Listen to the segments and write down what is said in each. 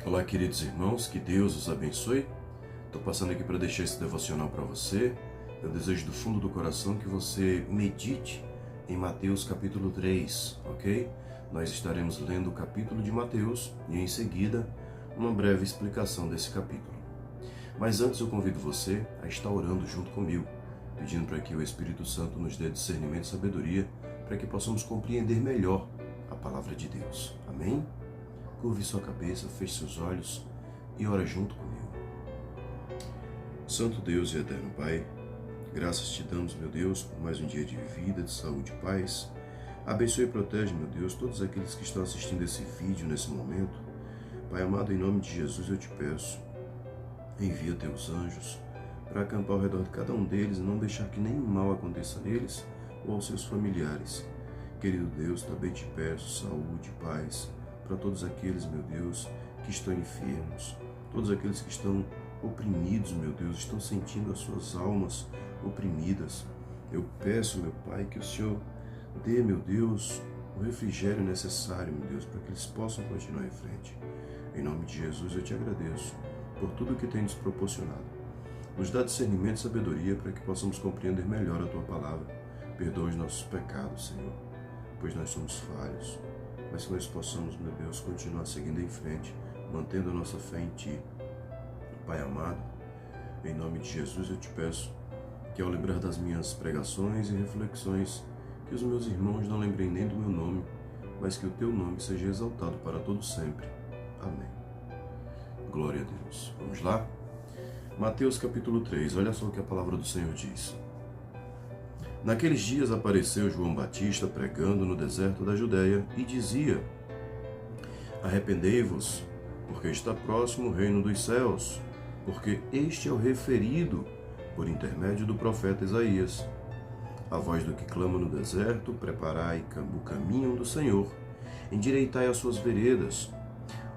Olá, queridos irmãos, que Deus os abençoe. Estou passando aqui para deixar esse devocional para você. Eu desejo do fundo do coração que você medite em Mateus capítulo 3, ok? Nós estaremos lendo o capítulo de Mateus e em seguida uma breve explicação desse capítulo. Mas antes eu convido você a estar orando junto comigo, pedindo para que o Espírito Santo nos dê discernimento e sabedoria para que possamos compreender melhor a palavra de Deus. Amém? Curve sua cabeça, feche seus olhos e ora junto comigo. Santo Deus e eterno Pai, graças te damos, meu Deus, por mais um dia de vida, de saúde e paz. Abençoe e protege, meu Deus, todos aqueles que estão assistindo esse vídeo nesse momento. Pai amado, em nome de Jesus eu te peço, envia teus anjos para acampar ao redor de cada um deles e não deixar que nenhum mal aconteça a eles ou aos seus familiares. Querido Deus, também te peço saúde e paz para todos aqueles, meu Deus, que estão enfermos, todos aqueles que estão oprimidos, meu Deus, estão sentindo as suas almas oprimidas. Eu peço, meu Pai, que o Senhor dê, meu Deus, o refrigério necessário, meu Deus, para que eles possam continuar em frente. Em nome de Jesus eu te agradeço por tudo que tem nos proporcionado. Nos dá discernimento e sabedoria para que possamos compreender melhor a Tua palavra. Perdoa os nossos pecados, Senhor, pois nós somos falhos. Mas que nós possamos, meu Deus, continuar seguindo em frente, mantendo a nossa fé em Ti. Pai amado, em nome de Jesus eu te peço que ao lembrar das minhas pregações e reflexões, que os meus irmãos não lembrem nem do meu nome, mas que o Teu nome seja exaltado para todo sempre. Amém. Glória a Deus. Vamos lá? Mateus capítulo 3, olha só o que a palavra do Senhor diz. Naqueles dias apareceu João Batista pregando no deserto da Judéia e dizia: Arrependei-vos, porque está próximo o reino dos céus, porque este é o referido por intermédio do profeta Isaías. A voz do que clama no deserto: preparai o caminho do Senhor, endireitai as suas veredas.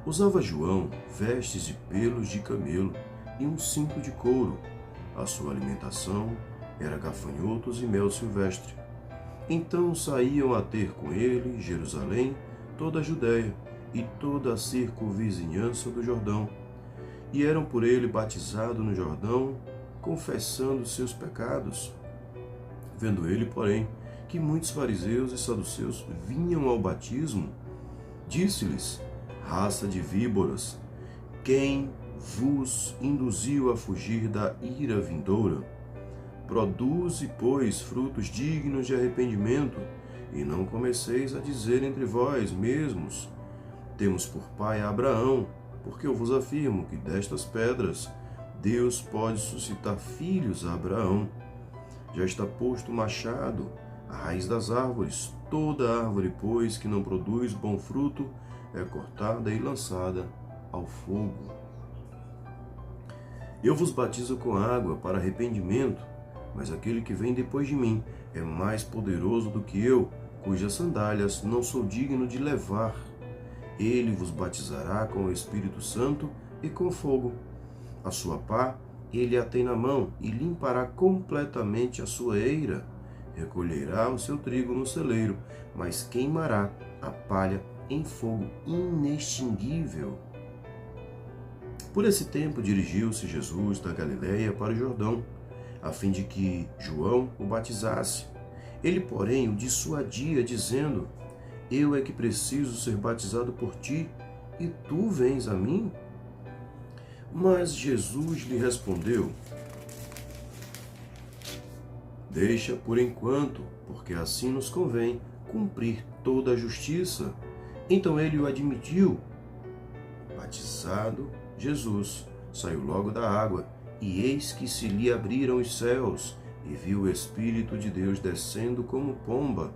Usava João vestes de pelos de camelo e um cinto de couro. A sua alimentação era gafanhotos e mel silvestre. Então saíam a ter com ele Jerusalém, toda a Judéia e toda a circunvizinhança do Jordão, e eram por ele batizados no Jordão, confessando seus pecados. Vendo ele, porém, que muitos fariseus e saduceus vinham ao batismo, disse-lhes: raça de víboras, quem vos induziu a fugir da ira vindoura? Produze, pois, frutos dignos de arrependimento, e não comeceis a dizer entre vós mesmos: temos por pai a Abraão, porque eu vos afirmo que destas pedras Deus pode suscitar filhos a Abraão. Já está posto o machado à raiz das árvores. Toda árvore, pois, que não produz bom fruto, é cortada e lançada ao fogo. Eu vos batizo com água para arrependimento, mas aquele que vem depois de mim é mais poderoso do que eu, cujas sandálias não sou digno de levar. Ele vos batizará com o Espírito Santo e com fogo. A sua pá ele a tem na mão e limpará completamente a sua eira. Recolherá o seu trigo no celeiro, mas queimará a palha em fogo inextinguível. Por esse tempo dirigiu-se Jesus da Galiléia para o Jordão, a fim de que João o batizasse. Ele, porém, o dissuadia, dizendo: eu é que preciso ser batizado por ti, e tu vens a mim? Mas Jesus lhe respondeu: deixa por enquanto, porque assim nos convém cumprir toda a justiça. Então ele o admitiu. Batizado, Jesus saiu logo da água, e eis que se lhe abriram os céus, e viu o Espírito de Deus descendo como pomba,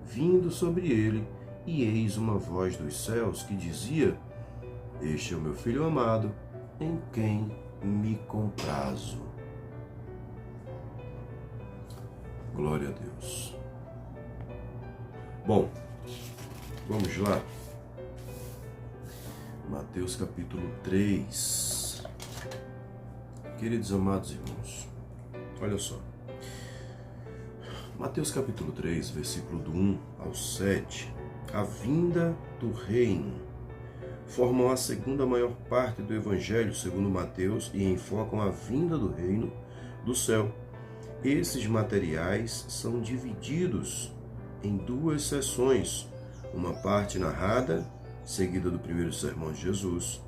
vindo sobre ele, e eis uma voz dos céus que dizia: este é o meu Filho amado, em quem me comprazo. Glória a Deus. Bom, vamos lá. Mateus capítulo 3. Queridos amados irmãos, olha só. Mateus capítulo 3, versículo do 1 ao 7. A vinda do reino. formam a segunda maior parte do Evangelho segundo Mateus e enfocam a vinda do reino do céu. Esses materiais são divididos em duas seções, uma parte narrada, seguida do primeiro sermão de Jesus.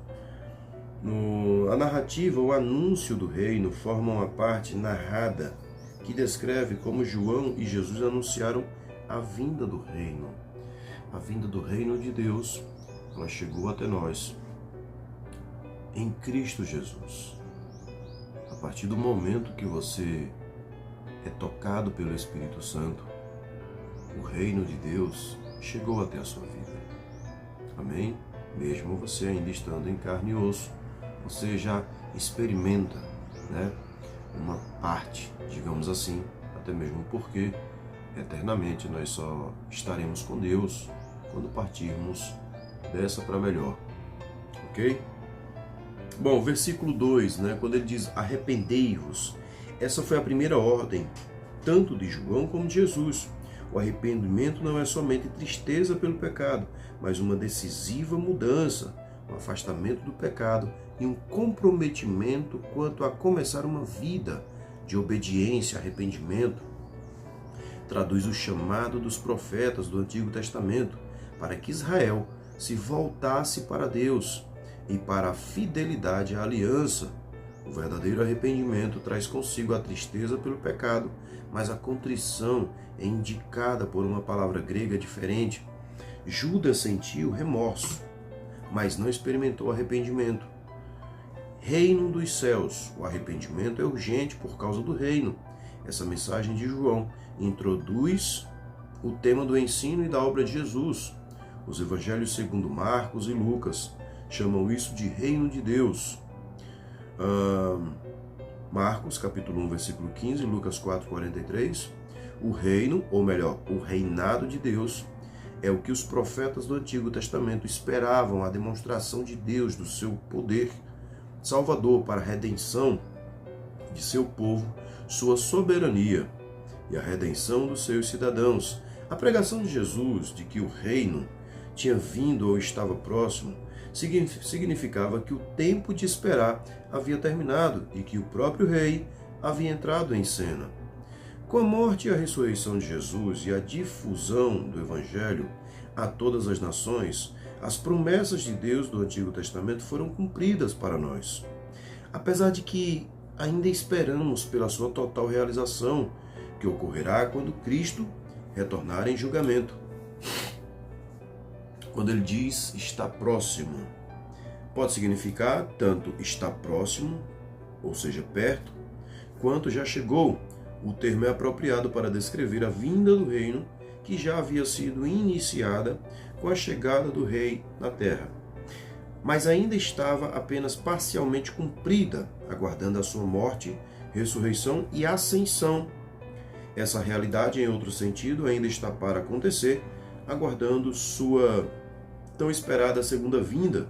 A narrativa, o anúncio do reino, formam a parte narrada, que descreve como João e Jesus anunciaram a vinda do reino. A vinda do reino de Deus, ela chegou até nós em Cristo Jesus. A partir do momento que você é tocado pelo Espírito Santo, o reino de Deus chegou até a sua vida. Amém? Mesmo você ainda estando em carne e osso, você já experimenta, uma parte, digamos assim, até mesmo porque eternamente nós só estaremos com Deus quando partirmos dessa para melhor. Ok? Bom, versículo 2, quando ele diz arrependei-vos, essa foi a primeira ordem, tanto de João como de Jesus. O arrependimento não é somente tristeza pelo pecado, mas uma decisiva mudança, um afastamento do pecado e um comprometimento quanto a começar uma vida de obediência, arrependimento. Traduz o chamado dos profetas do Antigo Testamento para que Israel se voltasse para Deus e para a fidelidade à aliança. O verdadeiro arrependimento traz consigo a tristeza pelo pecado, mas a contrição é indicada por uma palavra grega diferente. Judas sentiu remorso, mas não experimentou arrependimento. Reino dos céus. O arrependimento é urgente por causa do reino. Essa mensagem de João introduz o tema do ensino e da obra de Jesus. Os evangelhos segundo Marcos e Lucas chamam isso de reino de Deus. Marcos, capítulo 1, versículo 15, Lucas 4, 43. O reino, ou melhor, o reinado de Deus, é o que os profetas do Antigo Testamento esperavam, a demonstração de Deus, do seu poder salvador para a redenção de seu povo, sua soberania e a redenção dos seus cidadãos. A pregação de Jesus de que o reino tinha vindo ou estava próximo significava que o tempo de esperar havia terminado e que o próprio rei havia entrado em cena. Com a morte e a ressurreição de Jesus e a difusão do Evangelho a todas as nações, as promessas de Deus do Antigo Testamento foram cumpridas para nós. Apesar de que ainda esperamos pela sua total realização, que ocorrerá quando Cristo retornar em julgamento. Quando ele diz está próximo, pode significar tanto está próximo, ou seja, perto, quanto já chegou. O termo é apropriado para descrever a vinda do reino que já havia sido iniciada com a chegada do rei na terra, mas ainda estava apenas parcialmente cumprida, aguardando a sua morte, ressurreição e ascensão. Essa realidade, em outro sentido, ainda está para acontecer, aguardando sua tão esperada segunda vinda.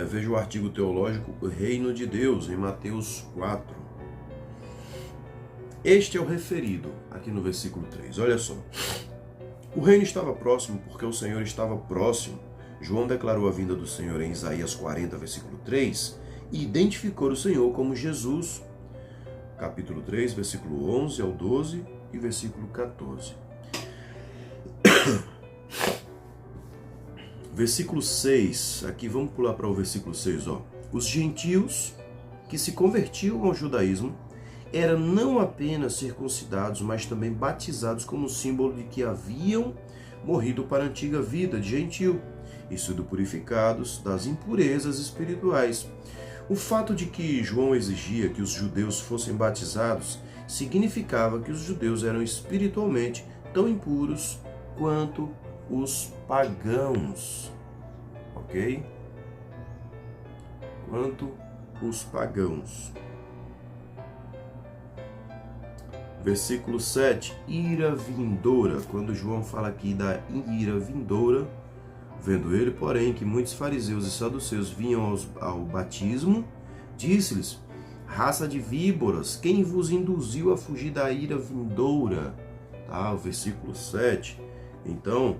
Veja o artigo teológico O Reino de Deus, em Mateus 4. Este é o referido aqui no versículo 3. Olha só. O reino estava próximo porque o Senhor estava próximo. João declarou a vinda do Senhor em Isaías 40, versículo 3, e identificou o Senhor como Jesus. Capítulo 3, versículo 11 ao 12 e versículo 14. Versículo 6, aqui vamos pular para o versículo 6. Os gentios que se convertiam ao judaísmo eram não apenas circuncidados, mas também batizados como símbolo de que haviam morrido para a antiga vida de gentio e sido purificados das impurezas espirituais. O fato de que João exigia que os judeus fossem batizados significava que os judeus eram espiritualmente tão impuros quanto os pagãos, ok? Quanto os pagãos. Versículo 7, ira vindoura. Quando João fala aqui da ira vindoura, vendo ele, porém, que muitos fariseus e saduceus vinham ao batismo, disse-lhes, raça de víboras, quem vos induziu a fugir da ira vindoura? O versículo 7. Então,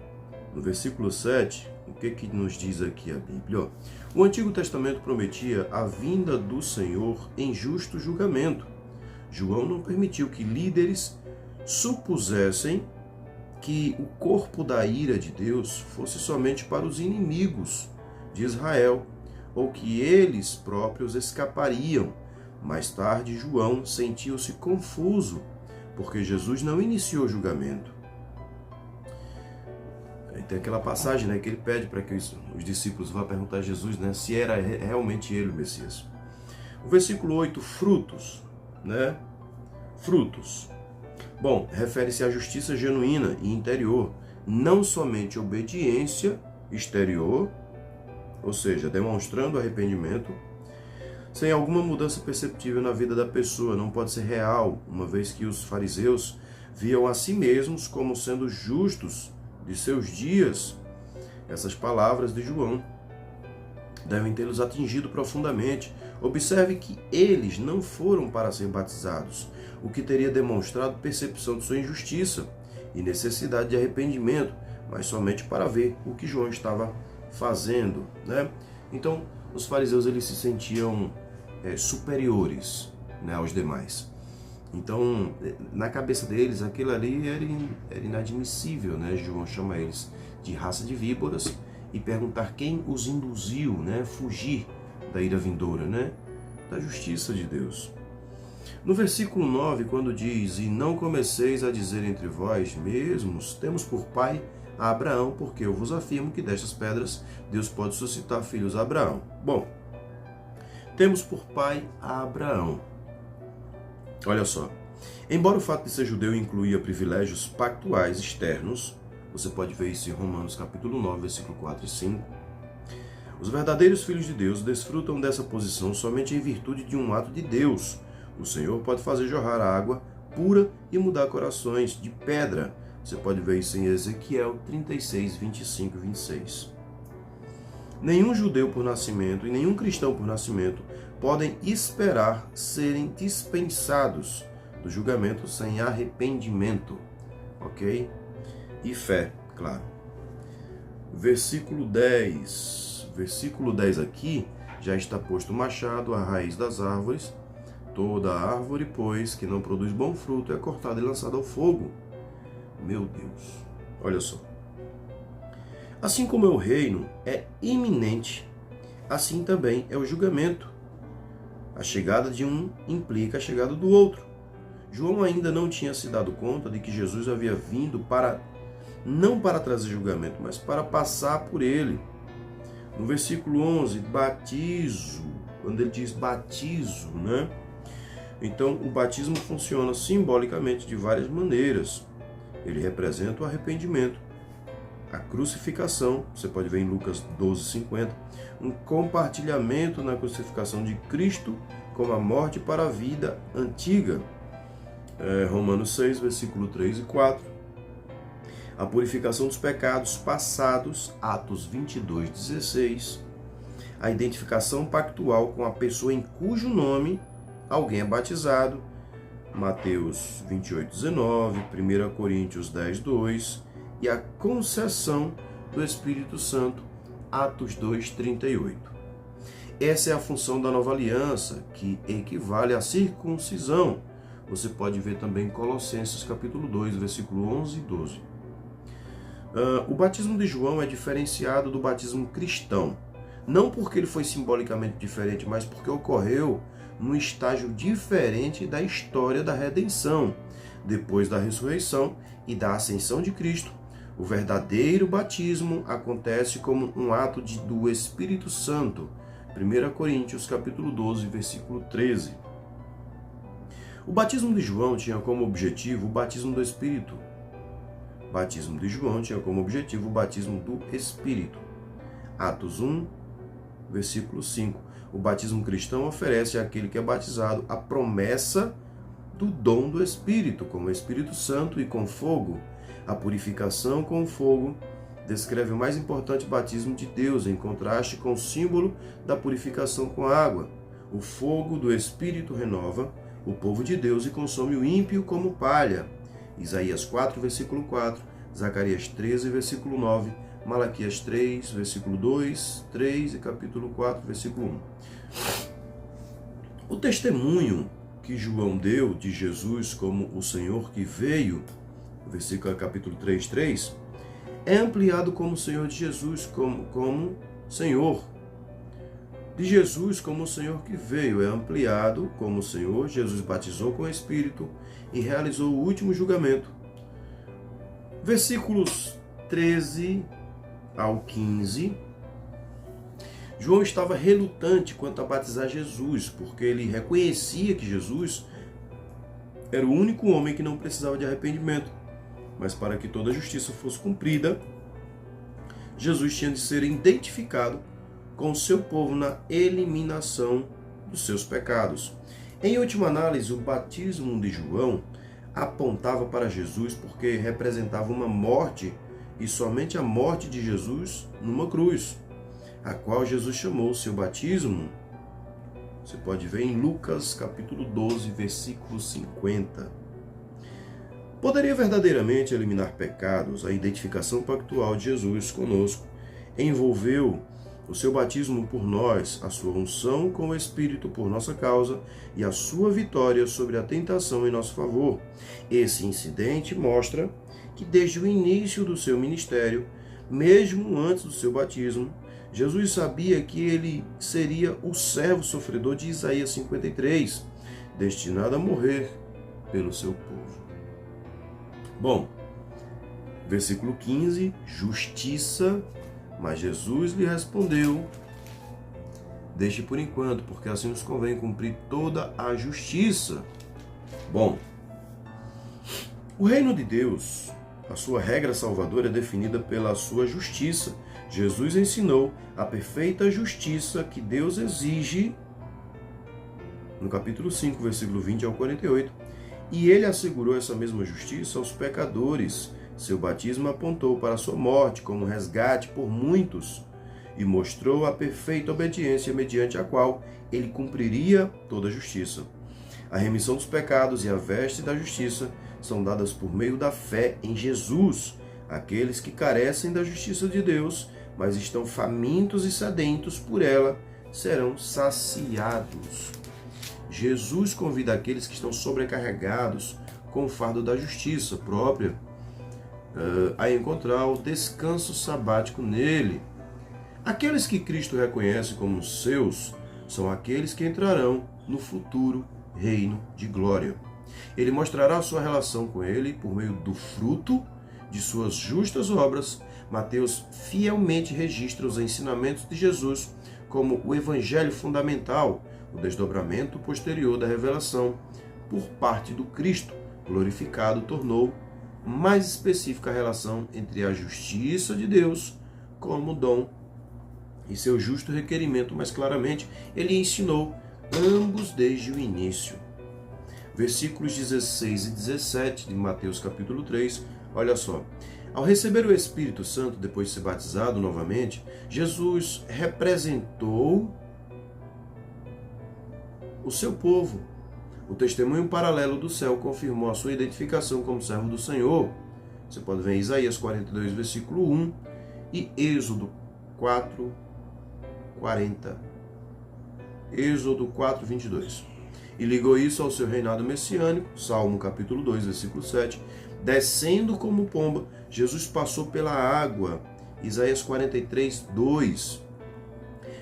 no versículo 7, O que nos diz aqui a Bíblia? Ó, o Antigo Testamento prometia a vinda do Senhor em justo julgamento. João não permitiu que líderes supusessem que o corpo da ira de Deus fosse somente para os inimigos de Israel, ou que eles próprios escapariam. Mais tarde, João sentiu-se confuso, porque Jesus não iniciou o julgamento. Tem aquela passagem, né, que ele pede para que os discípulos vá perguntar a Jesus, né, se era realmente ele o Messias. O versículo 8, frutos, né? Frutos. Bom, refere-se à justiça genuína e interior, não somente obediência exterior, ou seja, demonstrando arrependimento, sem alguma mudança perceptível na vida da pessoa. Não pode ser real, uma vez que os fariseus viam a si mesmos como sendo justos de seus dias. Essas palavras de João devem tê-los atingido profundamente. Observe que eles não foram para ser batizados, o que teria demonstrado percepção de sua injustiça e necessidade de arrependimento, mas somente para ver o que João estava fazendo, né? Então, os fariseus eles se sentiam superiores, né, aos demais. Então, na cabeça deles, aquilo ali era inadmissível, né? João chama eles de raça de víboras e perguntar quem os induziu, né, fugir da ira vindoura, né, da justiça de Deus. No versículo 9, quando diz: "E não comeceis a dizer entre vós mesmos, temos por pai a Abraão, porque eu vos afirmo que destas pedras Deus pode suscitar filhos a Abraão." Bom, temos por pai a Abraão. Olha só, embora o fato de ser judeu incluía privilégios pactuais externos, você pode ver isso em Romanos capítulo 9, versículo 4 e 5, os verdadeiros filhos de Deus desfrutam dessa posição somente em virtude de um ato de Deus. O Senhor pode fazer jorrar água pura e mudar corações de pedra. Você pode ver isso em Ezequiel 36, 25 e 26. Nenhum judeu por nascimento e nenhum cristão por nascimento podem esperar serem dispensados do julgamento sem arrependimento, ok? E fé, claro. Versículo 10. Versículo 10 aqui, já está posto o machado à raiz das árvores. Toda árvore, pois, que não produz bom fruto é cortada e lançada ao fogo. Meu Deus, olha só. Assim como o reino é iminente, assim também é o julgamento. A chegada de um implica a chegada do outro. João ainda não tinha se dado conta de que Jesus havia vindo não para trazer julgamento, mas para passar por ele. No versículo 11, batizo, quando ele diz batizo, né? Então, o batismo funciona simbolicamente de várias maneiras. Ele representa o arrependimento, a crucificação, você pode ver em Lucas 12:50, um compartilhamento na crucificação de Cristo como a morte para a vida antiga. Romanos 6, versículo 3 e 4. A purificação dos pecados passados, Atos 22:16. A identificação pactual com a pessoa em cujo nome alguém é batizado, Mateus 28:19, 1 Coríntios 10:2, e a concessão do Espírito Santo, Atos 2:38. Essa é a função da nova aliança, que equivale à circuncisão. Você pode ver também em Colossenses capítulo 2, versículo 11 e 12. O batismo de João é diferenciado do batismo cristão, não porque ele foi simbolicamente diferente, mas porque ocorreu num estágio diferente da história da redenção. Depois da ressurreição e da ascensão de Cristo, o verdadeiro batismo acontece como um ato do Espírito Santo. 1 Coríntios capítulo 12, versículo 13. O batismo de João tinha como objetivo o batismo do Espírito. O batismo de João tinha como objetivo o batismo do Espírito. Atos 1, versículo 5. O batismo cristão oferece àquele que é batizado a promessa do dom do Espírito, como o Espírito Santo e com fogo. A purificação com fogo descreve o mais importante batismo de Deus, em contraste com o símbolo da purificação com água. O fogo do Espírito renova o povo de Deus e consome o ímpio como palha. Isaías 4, versículo 4, Zacarias 13, versículo 9, Malaquias 3, versículo 2, 3 e capítulo 4, versículo 1. O testemunho que João deu de Jesus como o Senhor que veio, versículo capítulo 3, 3, é ampliado como Senhor de Jesus, como Senhor. De Jesus como o Senhor que veio, é ampliado como Senhor. Jesus batizou com o Espírito e realizou o último julgamento. Versículos 13 ao 15, João estava relutante quanto a batizar Jesus, porque ele reconhecia que Jesus era o único homem que não precisava de arrependimento. Mas para que toda a justiça fosse cumprida, Jesus tinha de ser identificado com o seu povo na eliminação dos seus pecados. Em última análise, o batismo de João apontava para Jesus porque representava uma morte, e somente a morte de Jesus numa cruz, a qual Jesus chamou seu batismo. Você pode ver em Lucas capítulo 12, versículo 50. Poderia verdadeiramente eliminar pecados. A identificação pactual de Jesus conosco envolveu o seu batismo por nós, a sua unção com o Espírito por nossa causa e a sua vitória sobre a tentação em nosso favor. Esse incidente mostra que desde o início do seu ministério, mesmo antes do seu batismo, Jesus sabia que ele seria o servo sofredor de Isaías 53, destinado a morrer pelo seu povo. Bom, versículo 15, justiça. Mas Jesus lhe respondeu: deixe por enquanto, porque assim nos convém cumprir toda a justiça. Bom, o reino de Deus, a sua regra salvadora é definida pela sua justiça. Jesus ensinou a perfeita justiça que Deus exige no capítulo 5, versículo 20 ao 48, e ele assegurou essa mesma justiça aos pecadores. Seu batismo apontou para a sua morte como resgate por muitos e mostrou a perfeita obediência mediante a qual ele cumpriria toda a justiça. A remissão dos pecados e a veste da justiça são dadas por meio da fé em Jesus. Aqueles que carecem da justiça de Deus, mas estão famintos e sedentos por ela, serão saciados. Jesus convida aqueles que estão sobrecarregados com o fardo da justiça própria a encontrar o descanso sabático nele. Aqueles que Cristo reconhece como seus são aqueles que entrarão no futuro reino de glória. Ele mostrará a sua relação com ele por meio do fruto de suas justas obras. Mateus fielmente registra os ensinamentos de Jesus como o evangelho fundamental, o desdobramento posterior da revelação por parte do Cristo glorificado tornou mais específica a relação entre a justiça de Deus como dom e seu justo requerimento, mas claramente ele ensinou ambos desde o início. Versículos 16 e 17 de Mateus capítulo 3, olha só. Ao receber o Espírito Santo, depois de ser batizado novamente, Jesus representou o seu povo. O testemunho paralelo do céu confirmou a sua identificação como servo do Senhor. Você pode ver em Isaías 42, versículo 1 e Êxodo 4, 40. Êxodo 4, 22. E ligou isso ao seu reinado messiânico, Salmo capítulo 2, versículo 7. Descendo como pomba, Jesus passou pela água, Isaías 43, 2.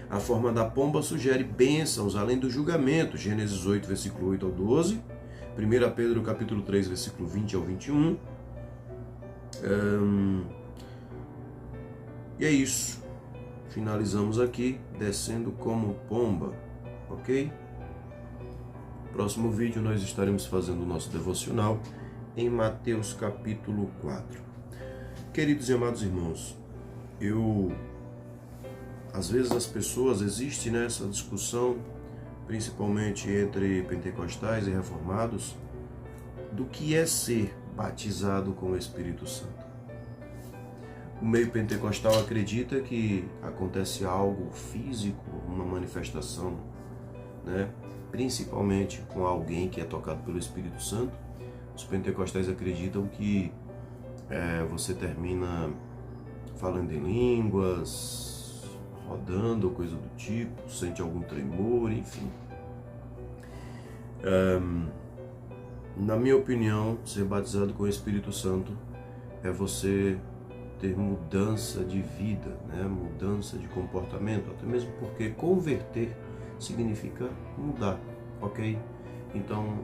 A forma da pomba sugere bênçãos além do julgamento, Gênesis 8, versículo 8 ao 12, 1 Pedro capítulo 3, versículo 20 ao 21. E é isso. Finalizamos aqui, descendo como pomba, ok? Próximo vídeo nós estaremos fazendo o nosso devocional em Mateus capítulo 4. Queridos e amados irmãos, às vezes as pessoas, existe nessa discussão, principalmente entre pentecostais e reformados, do que é ser batizado com o Espírito Santo. O meio pentecostal acredita que acontece algo físico, uma manifestação, né? Principalmente com alguém que é tocado pelo Espírito Santo. Os pentecostais acreditam que você termina falando em línguas, rodando, coisa do tipo, sente algum tremor, enfim. Na minha opinião, ser batizado com o Espírito Santo é você ter mudança de vida, né? Mudança de comportamento, até mesmo porque converter significa mudar, ok? Então,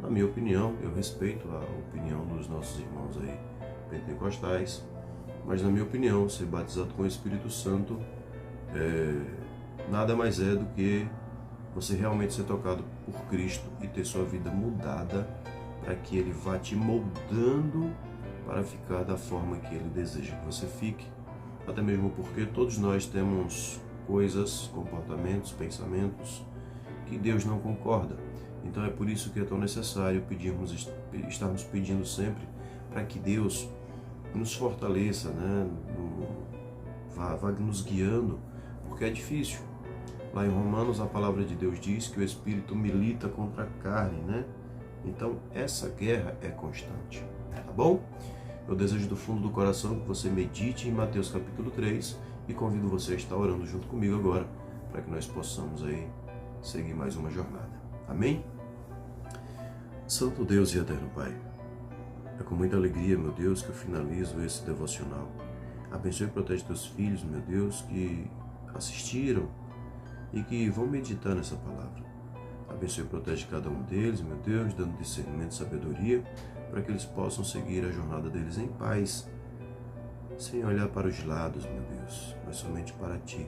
na minha opinião, eu respeito a opinião dos nossos irmãos aí pentecostais, mas na minha opinião, ser batizado com o Espírito Santo nada mais é do que você realmente ser tocado por Cristo e ter sua vida mudada para que Ele vá te moldando para ficar da forma que Ele deseja que você fique. Até mesmo porque todos nós temos coisas, comportamentos, pensamentos que Deus não concorda. Então é por isso que é tão necessário estarmos pedindo sempre para que Deus nos fortaleça, né? Vá nos guiando, porque é difícil. Lá em Romanos a palavra de Deus diz que o Espírito milita contra a carne, né? Então essa guerra é constante, tá bom? Eu desejo do fundo do coração que você medite em Mateus capítulo 3 e convido você a estar orando junto comigo agora, para que nós possamos aí seguir mais uma jornada. Amém? Santo Deus e eterno Pai, é com muita alegria, meu Deus, que eu finalizo esse devocional. Abençoe e protege teus filhos, meu Deus, que assistiram e que vão meditar nessa palavra. Abençoe e protege cada um deles, meu Deus, dando discernimento e sabedoria, para que eles possam seguir a jornada deles em paz, sem olhar para os lados, meu Deus, mas somente para Ti.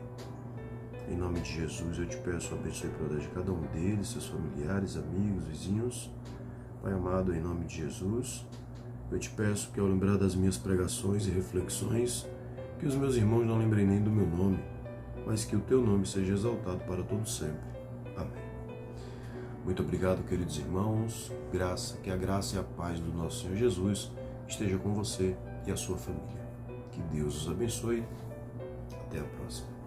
Em nome de Jesus, eu te peço, abençoe e protege cada um deles, seus familiares, amigos, vizinhos. Pai amado, em nome de Jesus, eu te peço que ao lembrar das minhas pregações e reflexões, que os meus irmãos não lembrem nem do meu nome, mas que o Teu nome seja exaltado para todo sempre. Amém. Muito obrigado, queridos irmãos. Que a graça e a paz do nosso Senhor Jesus esteja com você e a sua família. Que Deus os abençoe. Até a próxima.